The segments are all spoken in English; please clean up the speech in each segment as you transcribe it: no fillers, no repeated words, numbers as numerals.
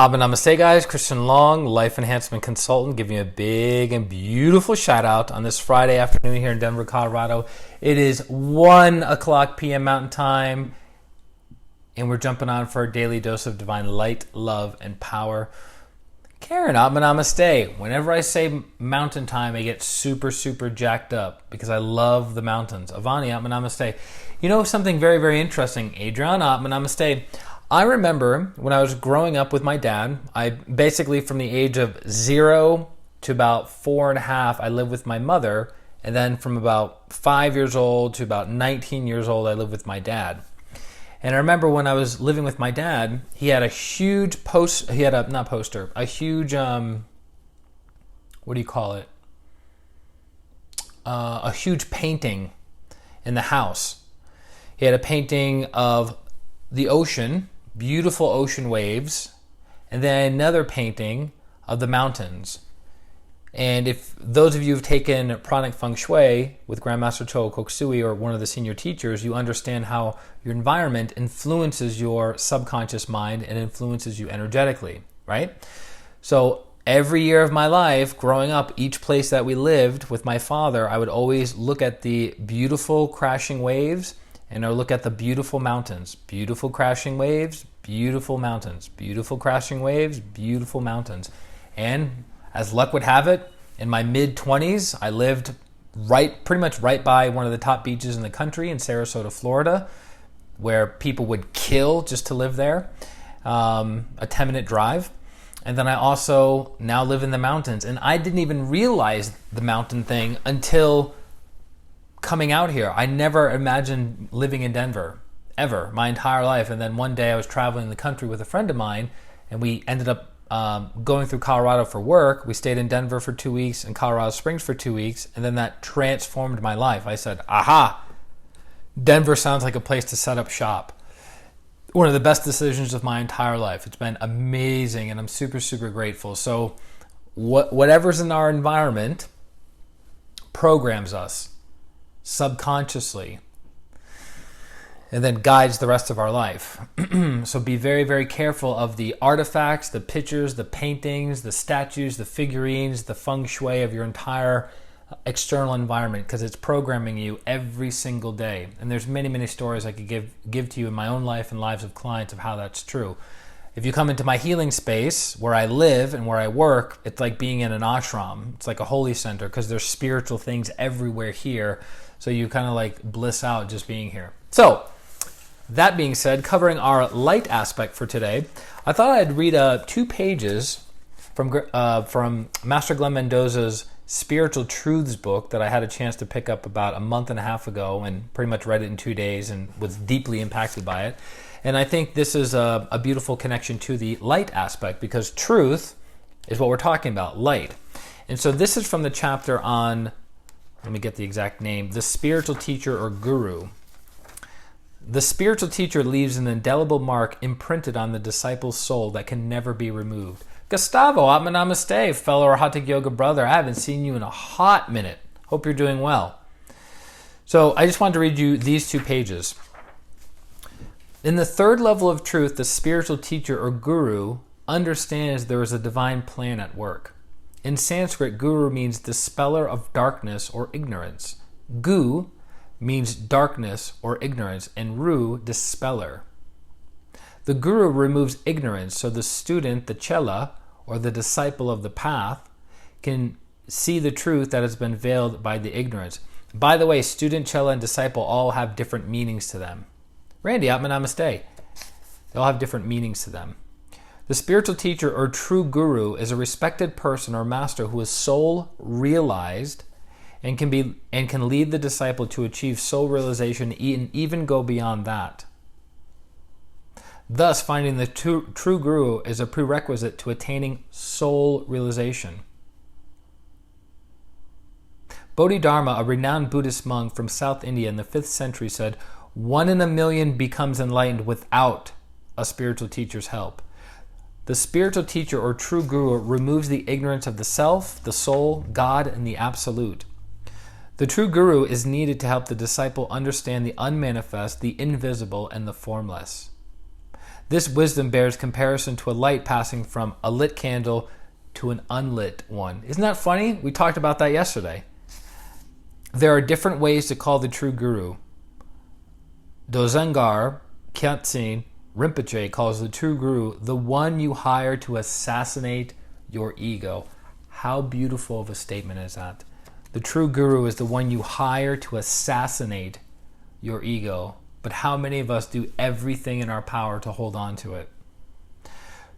Namaste guys, ChristianRLong, life enhancement consultant, giving you a big and beautiful shout out on this Friday afternoon here in Denver, Colorado. It is 1:00 p.m. Mountain Time, and we're jumping on for a daily dose of divine light, love, and power. Karen, Namaste. Whenever I say mountain time, I get super jacked up because I love the mountains. Avani, Namaste. You know something very, very interesting, Adriana, Namaste. I remember when I was growing up with my dad, I basically from the age of 0 to about 4.5, I lived with my mother. And then from about 5 years old to about 19 years old, I lived with my dad. And I remember when I was living with my dad, he had a huge a huge, a huge painting in the house. He had a painting of the ocean, beautiful ocean waves, and then another painting of the mountains. And if those of you who've taken pranic feng shui with Grandmaster Cho Koksui or one of the senior teachers, you understand how your environment influences your subconscious mind and influences you energetically, right? So every year of my life, growing up, each place that we lived with my father, I would always look at the beautiful crashing waves and I would look at the beautiful mountains. Beautiful crashing waves, beautiful mountains. Beautiful crashing waves, beautiful mountains. And as luck would have it, in my mid-20s, I lived pretty much right by one of the top beaches in the country in Sarasota, Florida, where people would kill just to live there, a 10-minute drive. And then I also now live in the mountains. And I didn't even realize the mountain thing until coming out here. I never imagined living in Denver, ever, my entire life. And then one day I was traveling the country with a friend of mine, and we ended up going through Colorado for work. We stayed in Denver for 2 weeks and Colorado Springs for 2 weeks, and then that transformed my life. I said, aha, Denver sounds like a place to set up shop. One of the best decisions of my entire life. It's been amazing, and I'm super grateful. So whatever's in our environment programs us subconsciously and then guides the rest of our life. So be very careful of the artifacts, the pictures, the paintings, the statues, the figurines, the feng shui of your entire external environment, because it's programming you every single day. And there's many stories I could give to you in my own life and lives of clients of how that's true. If you come into my healing space where I live and where I work, it's like being in an ashram. It's like a holy center because there's spiritual things everywhere here. So you kind of like bliss out just being here. So that being said, covering our light aspect for today, I thought I'd read 2 pages from Master Glenn Mendoza's Spiritual Truths book that I had a chance to pick up about a month and a half ago and pretty much read it in 2 days and was deeply impacted by it. And I think this is a beautiful connection to the light aspect, because truth is what we're talking about, light. And so this is from the chapter on, let me get the exact name, the spiritual teacher or guru. The spiritual teacher leaves an indelible mark imprinted on the disciple's soul that can never be removed. Gustavo, Namaste, fellow Hatha Yoga brother. I haven't seen you in a hot minute. Hope you're doing well. So I just wanted to read you these 2 pages. In the 3rd level of truth, the spiritual teacher or guru understands there is a divine plan at work. In Sanskrit, guru means dispeller of darkness or ignorance. Gu means darkness or ignorance, and ru, dispeller. The guru removes ignorance so the student, the chela, or the disciple of the path, can see the truth that has been veiled by the ignorance. By the way, student, chela, and disciple all have different meanings to them. Randy, Namaste. They all have different meanings to them. The spiritual teacher or true guru is a respected person or master who is soul realized and can lead the disciple to achieve soul realization and even go beyond that. Thus, finding the true guru is a prerequisite to attaining soul realization. Bodhidharma, a renowned Buddhist monk from South India in the 5th century, said, 1 in a million becomes enlightened without a spiritual teacher's help. The spiritual teacher or true guru removes the ignorance of the self, the soul, God, and the absolute. The true guru is needed to help the disciple understand the unmanifest, the invisible, and the formless. This wisdom bears comparison to a light passing from a lit candle to an unlit one. Isn't that funny? We talked about that yesterday. There are different ways to call the true guru. Dozengar Khyentse Rinpoche calls the true guru the one you hire to assassinate your ego. How beautiful of a statement is that? The true guru is the one you hire to assassinate your ego. But how many of us do everything in our power to hold on to it?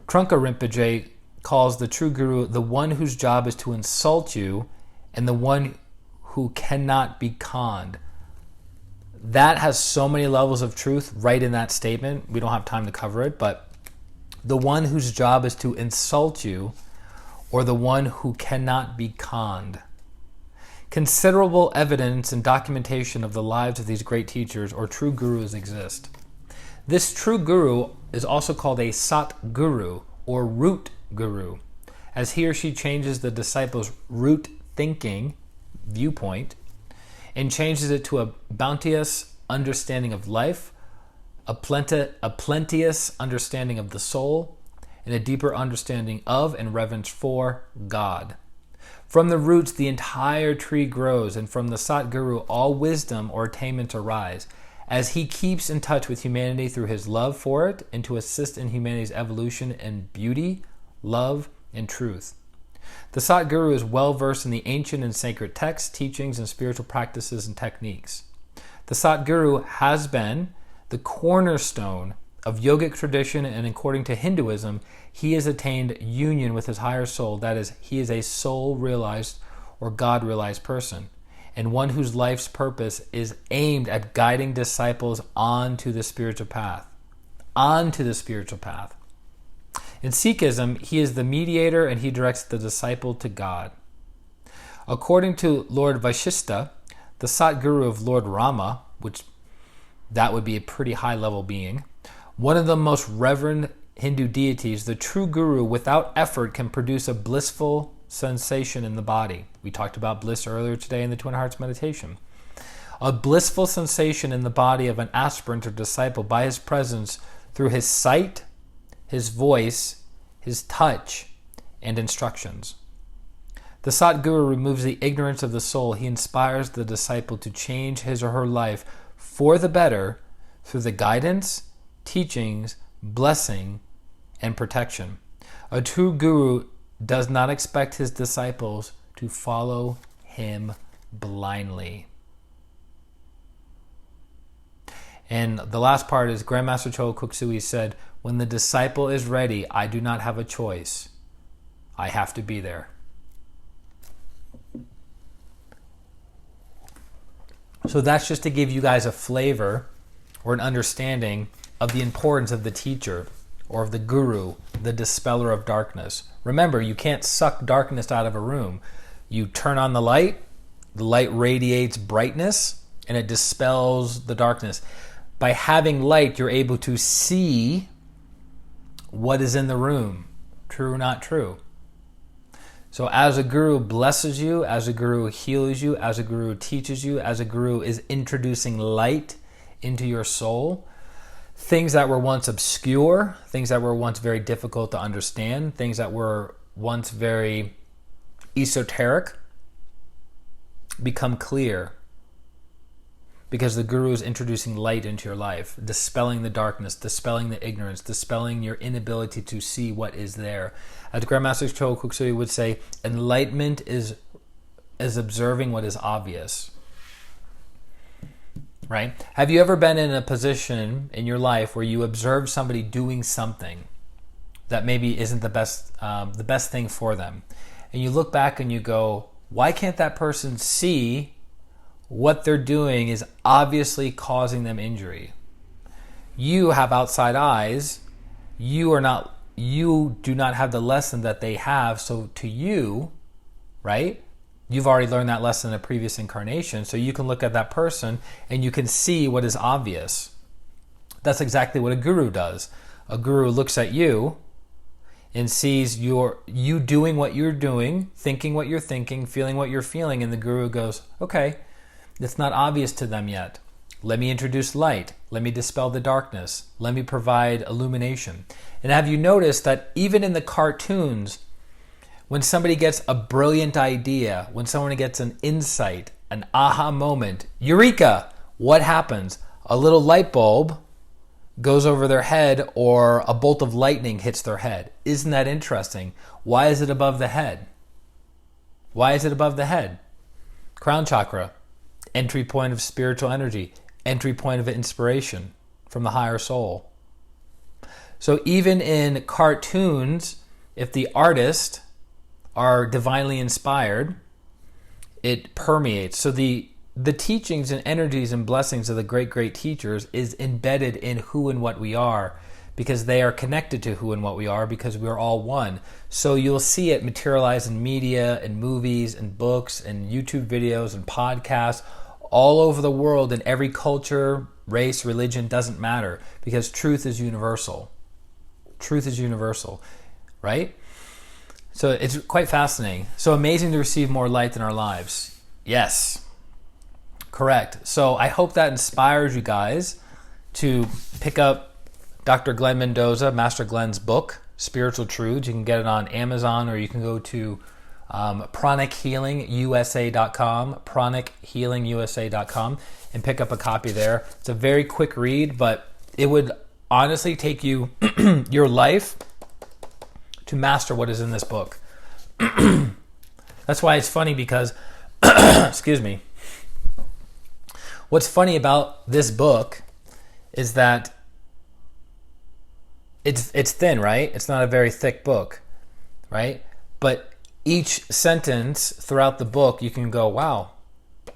Trungpa Rinpoche calls the true guru the one whose job is to insult you and the one who cannot be conned. That has so many levels of truth right in that statement. We don't have time to cover it, but the one whose job is to insult you or the one who cannot be conned. Considerable evidence and documentation of the lives of these great teachers or true gurus exist. This true guru is also called a Sat Guru or root guru, as he or she changes the disciple's root thinking viewpoint and changes it to a bounteous understanding of life, a plenteous understanding of the soul, and a deeper understanding of and reverence for God. From the roots, the entire tree grows, and from the Sat Guru, all wisdom or attainments arise, as he keeps in touch with humanity through his love for it and to assist in humanity's evolution in beauty, love, and truth. The Sat Guru is well versed in the ancient and sacred texts, teachings, and spiritual practices and techniques. The Sat Guru has been the cornerstone of yogic tradition, and according to Hinduism, he has attained union with his higher soul. That is, he is a soul-realized or God-realized person, and one whose life's purpose is aimed at guiding disciples onto the spiritual path. Onto the spiritual path. In Sikhism, he is the mediator and he directs the disciple to God. According to Lord Vashishta, the Sat Guru of Lord Rama, which that would be a pretty high-level being, one of the most reverend Hindu deities, the true guru without effort can produce a blissful sensation in the body. We talked about bliss earlier today in the Twin Hearts meditation. A blissful sensation in the body of an aspirant or disciple by his presence through his sight, his voice, his touch, and instructions. The Sat Guru removes the ignorance of the soul. He inspires the disciple to change his or her life for the better through the guidance, teachings, blessing, and protection. A true guru does not expect his disciples to follow him blindly. And the last part is Grandmaster Cho Kuk-Sui said, when the disciple is ready, I do not have a choice. I have to be there. So that's just to give you guys a flavor or an understanding of the importance of the teacher or of the guru, the dispeller of darkness. Remember, you can't suck darkness out of a room. You turn on the light radiates brightness, and it dispels the darkness. By having light, you're able to see what is in the room, true or not true. So as a guru blesses you, as a guru heals you, as a guru teaches you, as a guru is introducing light into your soul, things that were once obscure, things that were once very difficult to understand, things that were once very esoteric become clear because the guru is introducing light into your life, dispelling the darkness, dispelling the ignorance, dispelling your inability to see what is there. As Grandmaster Cho Kuk-Sui would say, enlightenment is observing what is obvious. Right? Have you ever been in a position in your life where you observe somebody doing something that maybe isn't the best thing for them, and you look back and you go, why can't that person see what they're doing is obviously causing them injury? You have outside eyes. You do not have the lesson that they have. So to you, right? You've already learned that lesson in a previous incarnation. So you can look at that person and you can see what is obvious. That's exactly what a guru does. A guru looks at you and sees you doing what you're doing, thinking what you're thinking, feeling what you're feeling, and the guru goes, okay, it's not obvious to them yet. Let me introduce light. Let me dispel the darkness. Let me provide illumination. And have you noticed that even in the cartoons, when somebody gets a brilliant idea, when someone gets an insight, an aha moment, eureka, what happens? A little light bulb goes over their head, or a bolt of lightning hits their head. Isn't that interesting? Why is it above the head? Why is it above the head? Crown chakra, entry point of spiritual energy, entry point of inspiration from the higher soul. So even in cartoons, if the artists are divinely inspired, it permeates. So the teachings and energies and blessings of the great, great teachers is embedded in who and what we are, because they are connected to who and what we are, because we're all one. So you'll see it materialize in media and movies and books and YouTube videos and podcasts all over the world, in every culture, race, religion, doesn't matter, because truth is universal. Truth is universal, right? So it's quite fascinating. So amazing to receive more light in our lives. Yes, correct. So I hope that inspires you guys to pick up Dr. Glenn Mendoza, Master Glenn's book, Spiritual Truths. You can get it on Amazon, or you can go to pranichealingusa.com, pranichealingusa.com, and pick up a copy there. It's a very quick read, but it would honestly take you your life to master what is in this book. That's why it's funny, because excuse me. What's funny about this book is that it's thin, right? It's not a very thick book, right? But each sentence throughout the book, you can go, wow,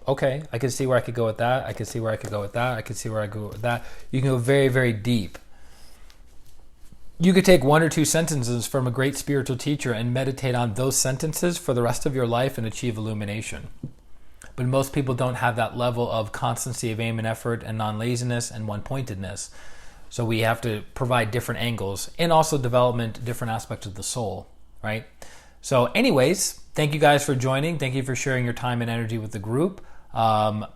okay, I can see where I could go with that. I can see where I could go with that. I can see where I could go with that. You can go very, very deep. You could take one or two sentences from a great spiritual teacher and meditate on those sentences for the rest of your life and achieve illumination. But most people don't have that level of constancy of aim and effort and non-laziness and one-pointedness. So we have to provide different angles, and also development, different aspects of the soul, right? So anyways, thank you guys for joining. Thank you for sharing your time and energy with the group.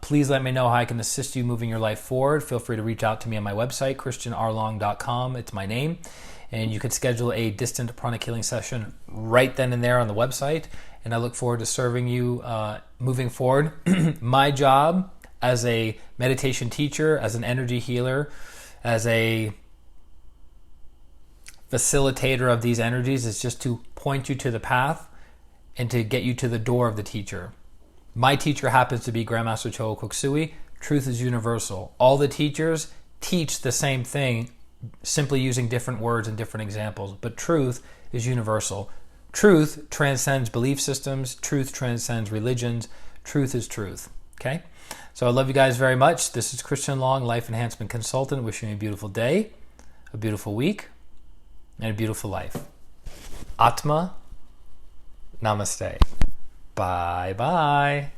Please let me know how I can assist you moving your life forward. Feel free to reach out to me on my website, ChristianRLong.com. It's my name. And you can schedule a distant pranic healing session right then and there on the website. And I look forward to serving you moving forward. My job as a meditation teacher, as an energy healer, as a facilitator of these energies is just to point you to the path and to get you to the door of the teacher. My teacher happens to be Grandmaster Choa Koksui. Truth is universal. All the teachers teach the same thing, simply using different words and different examples, but truth is universal. Truth transcends belief systems. Truth transcends religions. Truth is truth. Okay? So I love you guys very much. This is Christian Long, Life Enhancement Consultant, wishing you a beautiful day, a beautiful week, and a beautiful life. Atma, namaste. Bye-bye.